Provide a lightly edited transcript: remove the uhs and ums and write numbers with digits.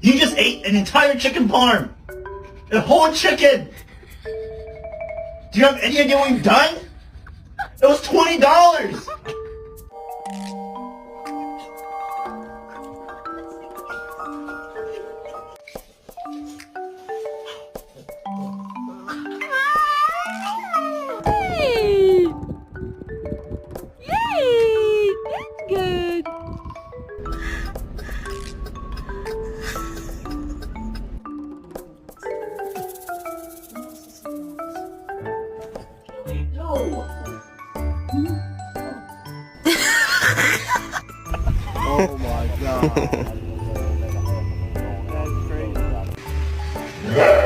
You just ate an entire chicken parm. A whole chicken. Do you have any idea what you've done? It was $20. Yay! That's good. Oh my god. That's crazy.